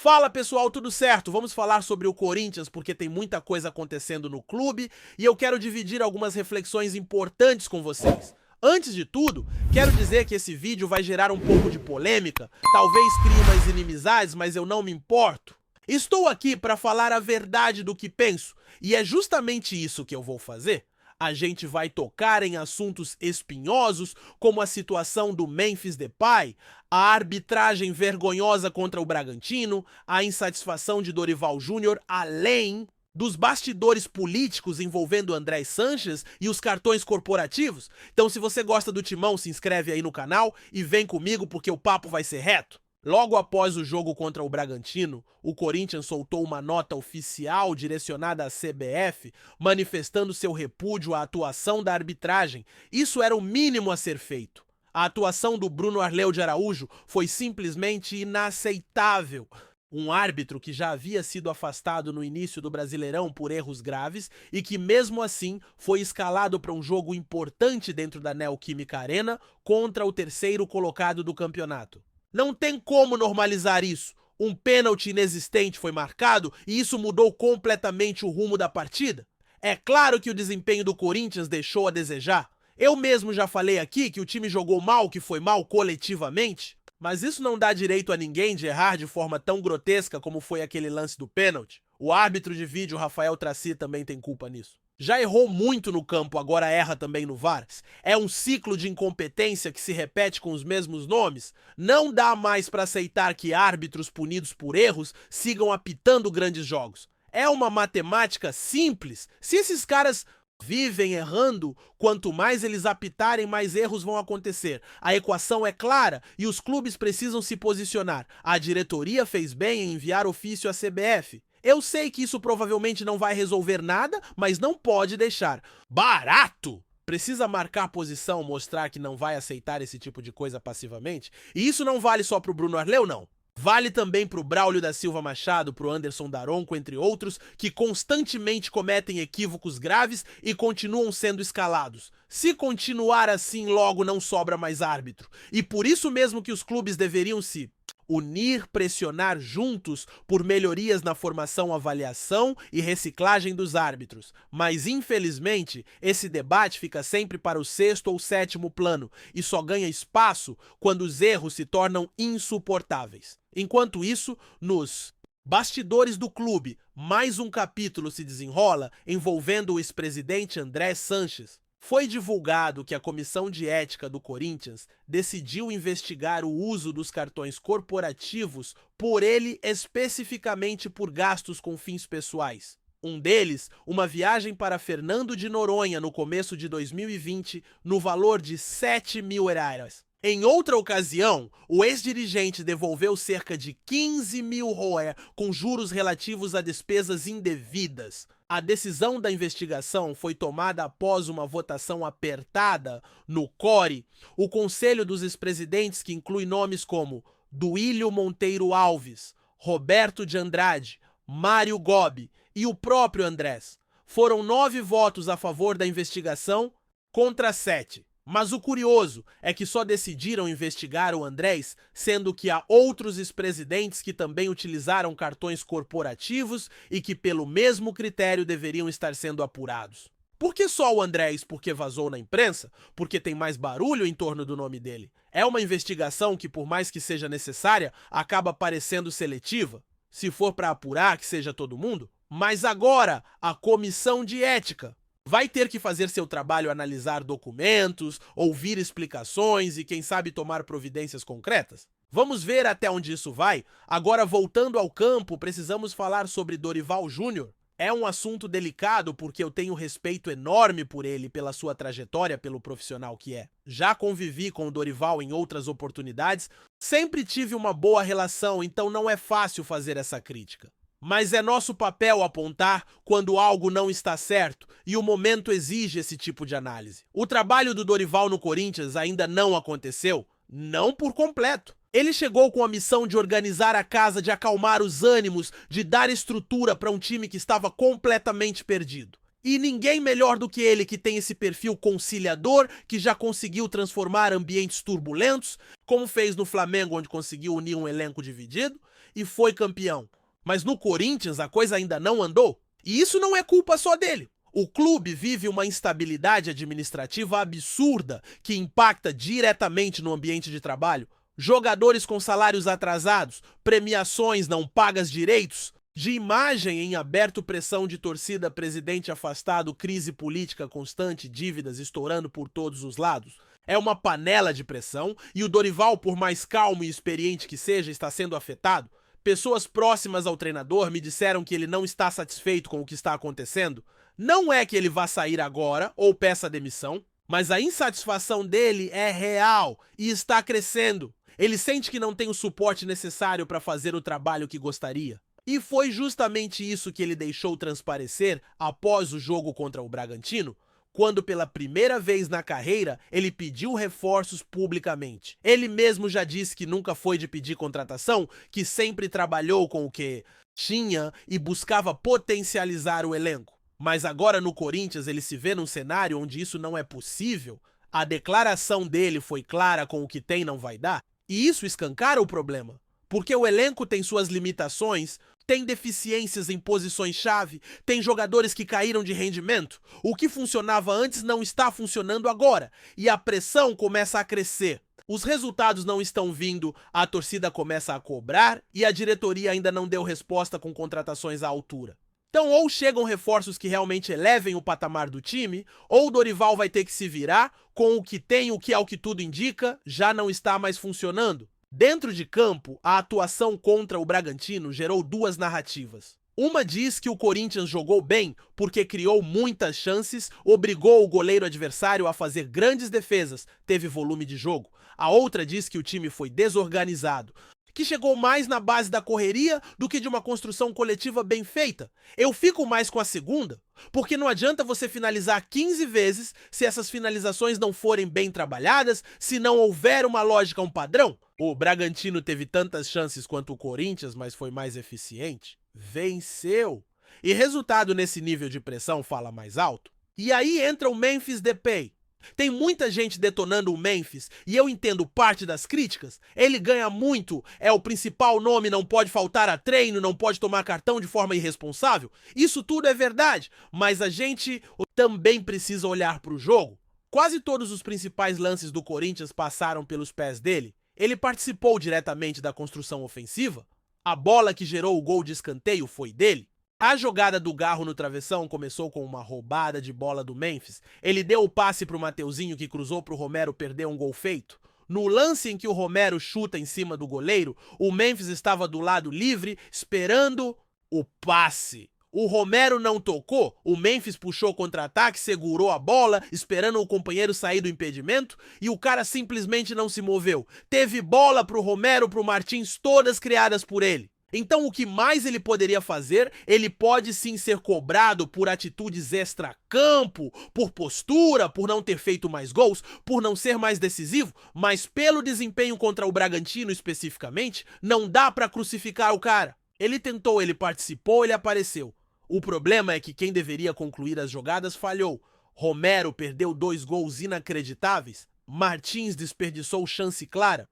Fala pessoal, tudo certo? Vamos falar sobre o Corinthians porque tem muita coisa acontecendo no clube e eu quero dividir algumas reflexões importantes com vocês. Antes de tudo, quero dizer que esse vídeo vai gerar um pouco de polêmica, talvez crie umas inimizades, mas eu não me importo. Estou aqui para falar a verdade do que penso e é justamente isso que eu vou fazer. A gente vai tocar em assuntos espinhosos, como a situação do Memphis Depay, a arbitragem vergonhosa contra o Bragantino, a insatisfação de Dorival Júnior, além dos bastidores políticos envolvendo Andrés Sanches e os cartões corporativos. Então, se você gosta do Timão, se inscreve aí no canal e vem comigo porque o papo vai ser reto. Logo após o jogo contra o Bragantino, o Corinthians soltou uma nota oficial direcionada à CBF, manifestando seu repúdio à atuação da arbitragem. Isso era o mínimo a ser feito. A atuação do Bruno Arleu de Araújo foi simplesmente inaceitável. Um árbitro que já havia sido afastado no início do Brasileirão por erros graves e que mesmo assim foi escalado para um jogo importante dentro da Neoquímica Arena contra o terceiro colocado do campeonato. Não tem como normalizar isso. Um pênalti inexistente foi marcado e isso mudou completamente o rumo da partida. É claro que o desempenho do Corinthians deixou a desejar. Eu mesmo já falei aqui que o time jogou mal, que foi mal coletivamente. Mas isso não dá direito a ninguém de errar de forma tão grotesca como foi aquele lance do pênalti. O árbitro de vídeo, Rafael Tracy, também tem culpa nisso. Já errou muito no campo, agora erra também no VAR. É um ciclo de incompetência que se repete com os mesmos nomes. Não dá mais para aceitar que árbitros punidos por erros sigam apitando grandes jogos. É uma matemática simples. Se esses caras vivem errando, quanto mais eles apitarem, mais erros vão acontecer. A equação é clara e os clubes precisam se posicionar. A diretoria fez bem em enviar ofício à CBF. Eu sei que isso provavelmente não vai resolver nada, mas não pode deixar barato. Precisa marcar posição, mostrar que não vai aceitar esse tipo de coisa passivamente. E isso não vale só pro Bruno Arleu, não. Vale também pro Braulio da Silva Machado, pro Anderson Daronco, entre outros, que constantemente cometem equívocos graves e continuam sendo escalados. Se continuar assim, logo não sobra mais árbitro. E por isso mesmo que os clubes deveriam se unir, pressionar juntos por melhorias na formação, avaliação e reciclagem dos árbitros. Mas, infelizmente, esse debate fica sempre para o sexto ou sétimo plano e só ganha espaço quando os erros se tornam insuportáveis. Enquanto isso, nos bastidores do clube, mais um capítulo se desenrola envolvendo o ex-presidente Andrés Sanches. Foi divulgado que a Comissão de Ética do Corinthians decidiu investigar o uso dos cartões corporativos por ele especificamente por gastos com fins pessoais. Um deles, uma viagem para Fernando de Noronha no começo de 2020, no valor de 7 mil reais. Em outra ocasião, o ex-dirigente devolveu cerca de 15 mil roé com juros relativos a despesas indevidas. A decisão da investigação foi tomada após uma votação apertada no CORE, o Conselho dos Ex-Presidentes, que inclui nomes como Duílio Monteiro Alves, Roberto de Andrade, Mário Gobi e o próprio Andrés. Foram 9 votos a favor da investigação contra 7. Mas o curioso é que só decidiram investigar o Andrés, sendo que há outros ex-presidentes que também utilizaram cartões corporativos e que pelo mesmo critério deveriam estar sendo apurados. Por que só o Andrés? Porque vazou na imprensa? Porque tem mais barulho em torno do nome dele? É uma investigação que, por mais que seja necessária, acaba parecendo seletiva? Se for para apurar, que seja todo mundo? Mas agora, a Comissão de Ética vai ter que fazer seu trabalho, analisar documentos, ouvir explicações e, quem sabe, tomar providências concretas? Vamos ver até onde isso vai. Agora, voltando ao campo, precisamos falar sobre Dorival Júnior. É um assunto delicado porque eu tenho respeito enorme por ele, pela sua trajetória, pelo profissional que é. Já convivi com o Dorival em outras oportunidades, sempre tive uma boa relação, então não é fácil fazer essa crítica. Mas é nosso papel apontar quando algo não está certo e o momento exige esse tipo de análise. O trabalho do Dorival no Corinthians ainda não aconteceu, não por completo. Ele chegou com a missão de organizar a casa, de acalmar os ânimos, de dar estrutura para um time que estava completamente perdido. E ninguém melhor do que ele, que tem esse perfil conciliador, que já conseguiu transformar ambientes turbulentos, como fez no Flamengo, onde conseguiu unir um elenco dividido, e foi campeão. Mas no Corinthians a coisa ainda não andou. E isso não é culpa só dele. O clube vive uma instabilidade administrativa absurda que impacta diretamente no ambiente de trabalho. Jogadores com salários atrasados, premiações não pagas direitos, de imagem em aberto, pressão de torcida, presidente afastado, crise política constante, dívidas estourando por todos os lados. É uma panela de pressão e o Dorival, por mais calmo e experiente que seja, está sendo afetado. Pessoas próximas ao treinador me disseram que ele não está satisfeito com o que está acontecendo. Não é que ele vá sair agora ou peça demissão, mas a insatisfação dele é real e está crescendo. Ele sente que não tem o suporte necessário para fazer o trabalho que gostaria. E foi justamente isso que ele deixou transparecer após o jogo contra o Bragantino, quando pela primeira vez na carreira ele pediu reforços publicamente. Ele mesmo já disse que nunca foi de pedir contratação, que sempre trabalhou com o que tinha e buscava potencializar o elenco. Mas agora no Corinthians ele se vê num cenário onde isso não é possível. A declaração dele foi clara: com o que tem não vai dar. E isso escancara o problema, porque o elenco tem suas limitações, tem deficiências em posições-chave, tem jogadores que caíram de rendimento. O que funcionava antes não está funcionando agora, e a pressão começa a crescer. Os resultados não estão vindo, a torcida começa a cobrar e a diretoria ainda não deu resposta com contratações à altura. Então, ou chegam reforços que realmente elevem o patamar do time, ou o Dorival vai ter que se virar com o que tem, o que, ao que tudo indica, já não está mais funcionando. Dentro de campo, a atuação contra o Bragantino gerou duas narrativas. Uma diz que o Corinthians jogou bem porque criou muitas chances, obrigou o goleiro adversário a fazer grandes defesas, teve volume de jogo. A outra diz que o time foi desorganizado, que chegou mais na base da correria do que de uma construção coletiva bem feita. Eu fico mais com a segunda, porque não adianta você finalizar 15 vezes se essas finalizações não forem bem trabalhadas, se não houver uma lógica, um padrão. O Bragantino teve tantas chances quanto o Corinthians, mas foi mais eficiente. Venceu. E resultado nesse nível de pressão fala mais alto. E aí entra o Memphis Depay. Tem muita gente detonando o Memphis e eu entendo parte das críticas. Ele ganha muito, é o principal nome, não pode faltar a treino, não pode tomar cartão de forma irresponsável. Isso tudo é verdade, mas a gente também precisa olhar para o jogo. Quase todos os principais lances do Corinthians passaram pelos pés dele. Ele participou diretamente da construção ofensiva. A bola que gerou o gol de escanteio foi dele. A jogada do Garro no travessão começou com uma roubada de bola do Memphis. Ele deu o passe para o Mateuzinho, que cruzou para o Romero perder um gol feito. No lance em que o Romero chuta em cima do goleiro, o Memphis estava do lado livre, esperando o passe. O Romero não tocou, o Memphis puxou contra-ataque, segurou a bola, esperando o companheiro sair do impedimento, e o cara simplesmente não se moveu. Teve bola para o Romero, para o Martins, todas criadas por ele. Então, o que mais ele poderia fazer? Ele pode sim ser cobrado por atitudes extra-campo, por postura, por não ter feito mais gols, por não ser mais decisivo, mas pelo desempenho contra o Bragantino especificamente, não dá pra crucificar o cara. Ele tentou, ele participou, ele apareceu. O problema é que quem deveria concluir as jogadas falhou. Romero perdeu 2 gols inacreditáveis, Martins desperdiçou chance clara,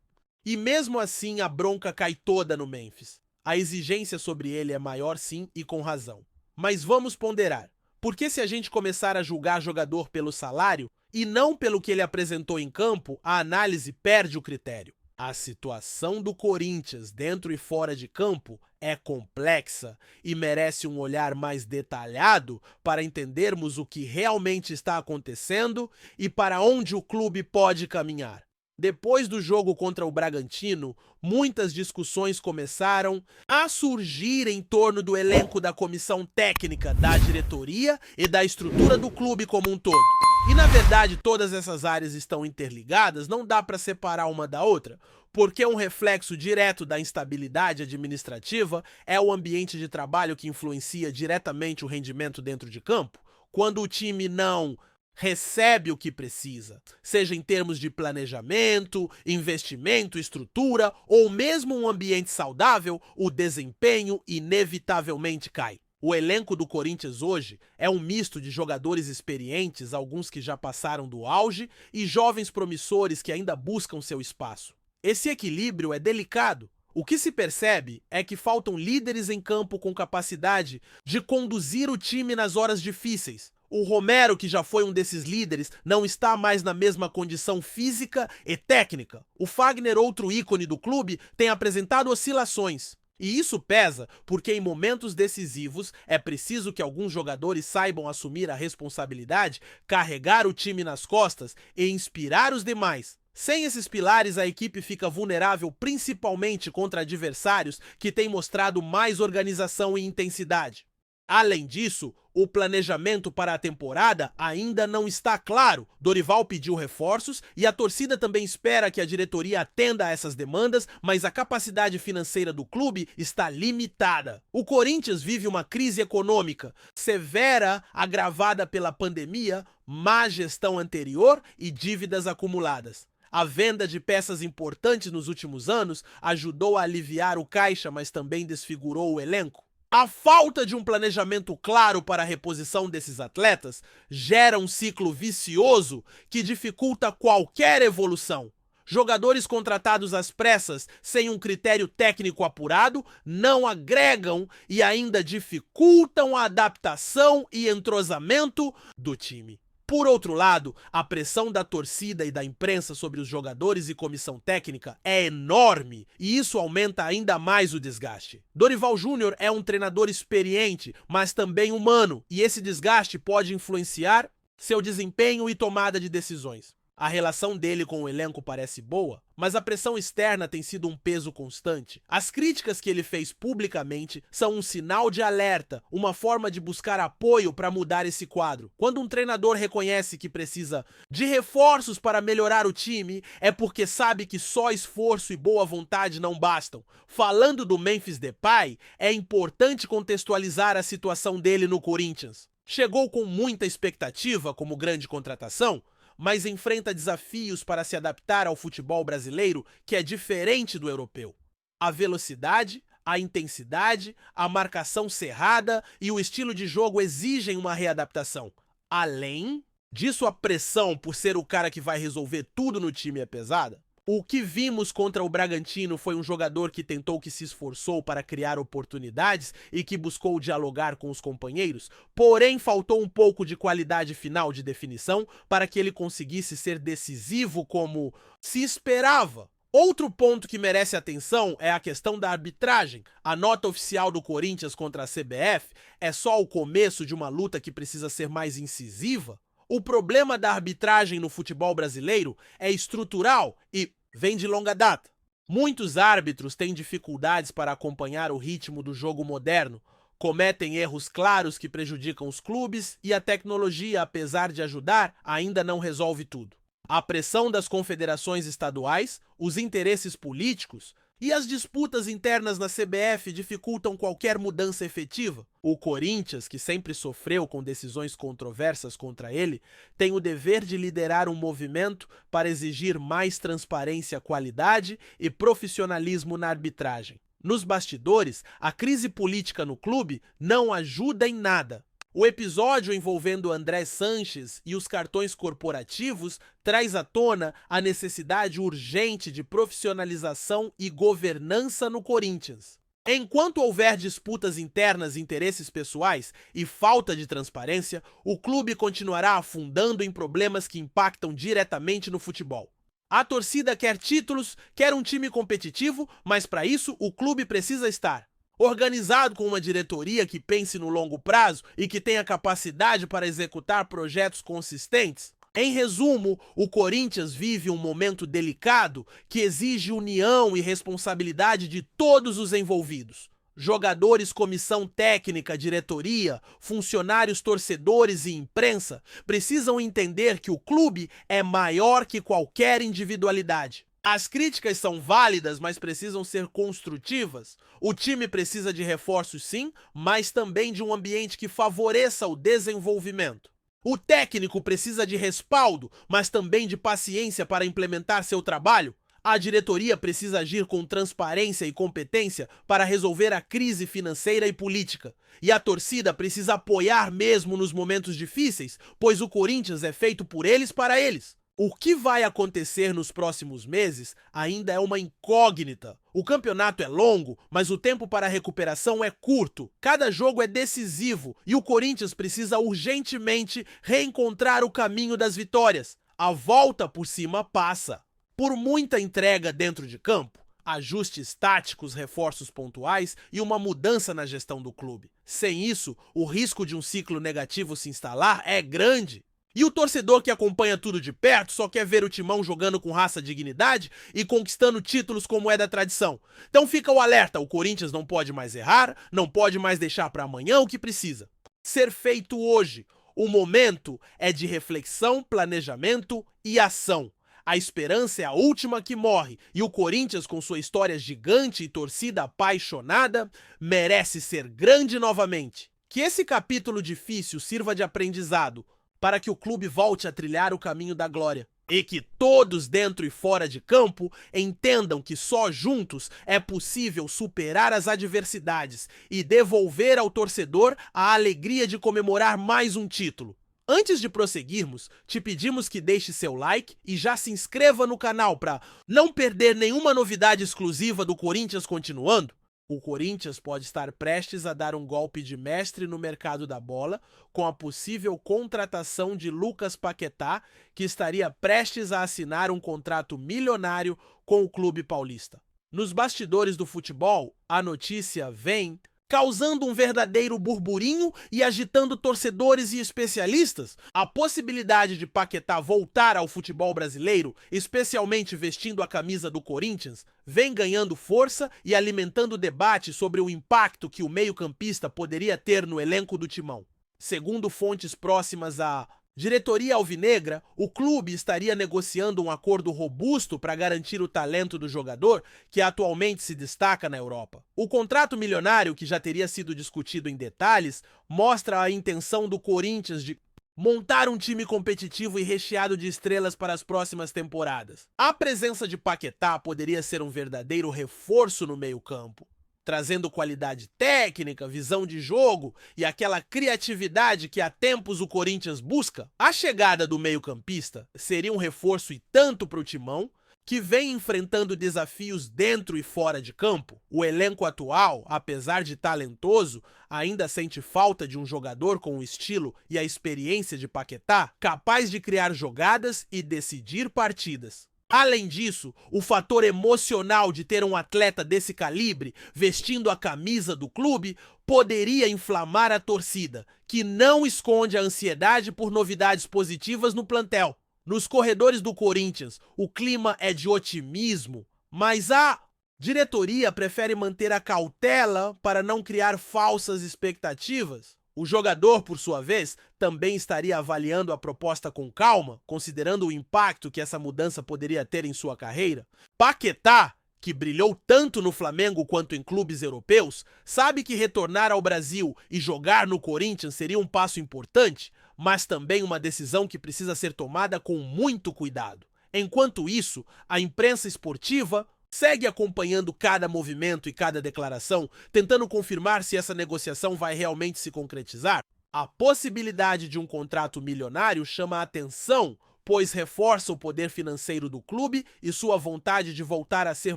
e mesmo assim a bronca cai toda no Memphis. A exigência sobre ele é maior sim e com razão. Mas vamos ponderar. Porque se a gente começar a julgar jogador pelo salário e não pelo que ele apresentou em campo, a análise perde o critério. A situação do Corinthians dentro e fora de campo é complexa e merece um olhar mais detalhado para entendermos o que realmente está acontecendo e para onde o clube pode caminhar. Depois do jogo contra o Bragantino, muitas discussões começaram a surgir em torno do elenco da comissão técnica, da diretoria e da estrutura do clube como um todo. E na verdade todas essas áreas estão interligadas, não dá para separar uma da outra, porque um reflexo direto da instabilidade administrativa é o ambiente de trabalho que influencia diretamente o rendimento dentro de campo. Quando o time não recebe o que precisa, seja em termos de planejamento, investimento, estrutura ou mesmo um ambiente saudável, o desempenho inevitavelmente cai. O elenco do Corinthians hoje é um misto de jogadores experientes, alguns que já passaram do auge, e jovens promissores que ainda buscam seu espaço. Esse equilíbrio é delicado. O que se percebe é que faltam líderes em campo com capacidade de conduzir o time nas horas difíceis. O Romero, que já foi um desses líderes, não está mais na mesma condição física e técnica. O Fagner, outro ícone do clube, tem apresentado oscilações. E isso pesa porque em momentos decisivos é preciso que alguns jogadores saibam assumir a responsabilidade, carregar o time nas costas e inspirar os demais. Sem esses pilares, a equipe fica vulnerável principalmente contra adversários que têm mostrado mais organização e intensidade. Além disso, o planejamento para a temporada ainda não está claro. Dorival pediu reforços e a torcida também espera que a diretoria atenda a essas demandas, mas a capacidade financeira do clube está limitada. O Corinthians vive uma crise econômica severa, agravada pela pandemia, má gestão anterior e dívidas acumuladas. A venda de peças importantes nos últimos anos ajudou a aliviar o caixa, mas também desfigurou o elenco. A falta de um planejamento claro para a reposição desses atletas gera um ciclo vicioso que dificulta qualquer evolução. Jogadores contratados às pressas, sem um critério técnico apurado, não agregam e ainda dificultam a adaptação e entrosamento do time. Por outro lado, a pressão da torcida e da imprensa sobre os jogadores e comissão técnica é enorme e isso aumenta ainda mais o desgaste. Dorival Júnior é um treinador experiente, mas também humano, e esse desgaste pode influenciar seu desempenho e tomada de decisões. A relação dele com o elenco parece boa, mas a pressão externa tem sido um peso constante. As críticas que ele fez publicamente são um sinal de alerta, uma forma de buscar apoio para mudar esse quadro. Quando um treinador reconhece que precisa de reforços para melhorar o time, é porque sabe que só esforço e boa vontade não bastam. Falando do Memphis Depay, é importante contextualizar a situação dele no Corinthians. Chegou com muita expectativa como grande contratação, mas enfrenta desafios para se adaptar ao futebol brasileiro que é diferente do europeu. A velocidade, a intensidade, a marcação cerrada e o estilo de jogo exigem uma readaptação. Além disso, a pressão por ser o cara que vai resolver tudo no time é pesada. O que vimos contra o Bragantino foi um jogador que tentou, que se esforçou para criar oportunidades e que buscou dialogar com os companheiros, porém faltou um pouco de qualidade final de definição para que ele conseguisse ser decisivo como se esperava. Outro ponto que merece atenção é a questão da arbitragem. A nota oficial do Corinthians contra a CBF é só o começo de uma luta que precisa ser mais incisiva? O problema da arbitragem no futebol brasileiro é estrutural e vem de longa data. Muitos árbitros têm dificuldades para acompanhar o ritmo do jogo moderno, cometem erros claros que prejudicam os clubes e a tecnologia, apesar de ajudar, ainda não resolve tudo. A pressão das confederações estaduais, os interesses políticos e as disputas internas na CBF dificultam qualquer mudança efetiva. O Corinthians, que sempre sofreu com decisões controversas contra ele, tem o dever de liderar um movimento para exigir mais transparência, qualidade e profissionalismo na arbitragem. Nos bastidores, a crise política no clube não ajuda em nada. O episódio envolvendo André Sanches e os cartões corporativos traz à tona a necessidade urgente de profissionalização e governança no Corinthians. Enquanto houver disputas internas e interesses pessoais e falta de transparência, o clube continuará afundando em problemas que impactam diretamente no futebol. A torcida quer títulos, quer um time competitivo, mas para isso o clube precisa estar organizado, com uma diretoria que pense no longo prazo e que tenha capacidade para executar projetos consistentes. Em resumo, o Corinthians vive um momento delicado que exige união e responsabilidade de todos os envolvidos. Jogadores, comissão técnica, diretoria, funcionários, torcedores e imprensa precisam entender que o clube é maior que qualquer individualidade. As críticas são válidas, mas precisam ser construtivas. O time precisa de reforços sim, mas também de um ambiente que favoreça o desenvolvimento. O técnico precisa de respaldo, mas também de paciência para implementar seu trabalho. A diretoria precisa agir com transparência e competência para resolver a crise financeira e política. E a torcida precisa apoiar mesmo nos momentos difíceis, pois o Corinthians é feito por eles para eles. O que vai acontecer nos próximos meses ainda é uma incógnita. O campeonato é longo, mas o tempo para a recuperação é curto. Cada jogo é decisivo e o Corinthians precisa urgentemente reencontrar o caminho das vitórias. A volta por cima passa por muita entrega dentro de campo, ajustes táticos, reforços pontuais e uma mudança na gestão do clube. Sem isso, o risco de um ciclo negativo se instalar é grande. E o torcedor que acompanha tudo de perto só quer ver o Timão jogando com raça e dignidade e conquistando títulos como é da tradição. Então fica o alerta, o Corinthians não pode mais errar, não pode mais deixar para amanhã o que precisa ser feito hoje. O momento é de reflexão, planejamento e ação. A esperança é a última que morre e o Corinthians, com sua história gigante e torcida apaixonada, merece ser grande novamente. Que esse capítulo difícil sirva de aprendizado para que o clube volte a trilhar o caminho da glória. E que todos dentro e fora de campo entendam que só juntos é possível superar as adversidades e devolver ao torcedor a alegria de comemorar mais um título. Antes de prosseguirmos, te pedimos que deixe seu like e já se inscreva no canal para não perder nenhuma novidade exclusiva do Corinthians continuando. O Corinthians pode estar prestes a dar um golpe de mestre no mercado da bola com a possível contratação de Lucas Paquetá, que estaria prestes a assinar um contrato milionário com o clube paulista. Nos bastidores do futebol, a notícia vem causando um verdadeiro burburinho e agitando torcedores e especialistas. A possibilidade de Paquetá voltar ao futebol brasileiro, especialmente vestindo a camisa do Corinthians, vem ganhando força e alimentando debate sobre o impacto que o meio-campista poderia ter no elenco do Timão. Segundo fontes próximas à diretoria alvinegra, o clube estaria negociando um acordo robusto para garantir o talento do jogador, que atualmente se destaca na Europa. O contrato milionário, que já teria sido discutido em detalhes, mostra a intenção do Corinthians de montar um time competitivo e recheado de estrelas para as próximas temporadas. A presença de Paquetá poderia ser um verdadeiro reforço no meio-campo, trazendo qualidade técnica, visão de jogo e aquela criatividade que há tempos o Corinthians busca. A chegada do meio-campista seria um reforço e tanto para o Timão, que vem enfrentando desafios dentro e fora de campo. O elenco atual, apesar de talentoso, ainda sente falta de um jogador com o estilo e a experiência de Paquetá, capaz de criar jogadas e decidir partidas. Além disso, o fator emocional de ter um atleta desse calibre vestindo a camisa do clube poderia inflamar a torcida, que não esconde a ansiedade por novidades positivas no plantel. Nos corredores do Corinthians, o clima é de otimismo, mas a diretoria prefere manter a cautela para não criar falsas expectativas. O jogador, por sua vez, também estaria avaliando a proposta com calma, considerando o impacto que essa mudança poderia ter em sua carreira. Paquetá, que brilhou tanto no Flamengo quanto em clubes europeus, sabe que retornar ao Brasil e jogar no Corinthians seria um passo importante, mas também uma decisão que precisa ser tomada com muito cuidado. Enquanto isso, a imprensa esportiva segue acompanhando cada movimento e cada declaração, tentando confirmar se essa negociação vai realmente se concretizar. A possibilidade de um contrato milionário chama a atenção, pois reforça o poder financeiro do clube e sua vontade de voltar a ser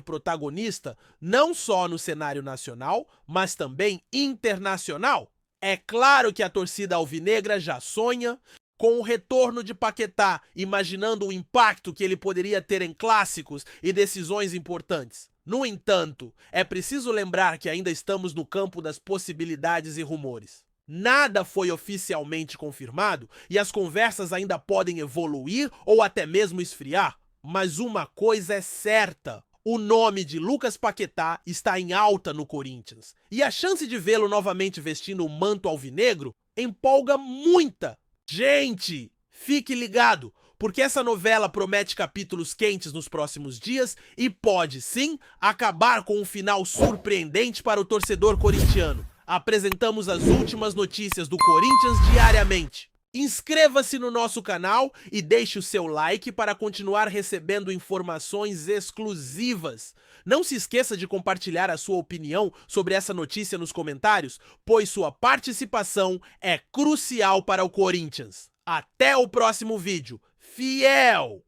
protagonista não só no cenário nacional, mas também internacional. É claro que a torcida alvinegra já sonha com o retorno de Paquetá, imaginando o impacto que ele poderia ter em clássicos e decisões importantes. No entanto, é preciso lembrar que ainda estamos no campo das possibilidades e rumores. Nada foi oficialmente confirmado e as conversas ainda podem evoluir ou até mesmo esfriar, mas uma coisa é certa: o nome de Lucas Paquetá está em alta no Corinthians, e a chance de vê-lo novamente vestindo o manto alvinegro empolga muita gente. Fique ligado, porque essa novela promete capítulos quentes nos próximos dias e pode, sim, acabar com um final surpreendente para o torcedor corintiano. Apresentamos as últimas notícias do Corinthians diariamente. Inscreva-se no nosso canal e deixe o seu like para continuar recebendo informações exclusivas. Não se esqueça de compartilhar a sua opinião sobre essa notícia nos comentários, pois sua participação é crucial para o Corinthians. Até o próximo vídeo. Fiel!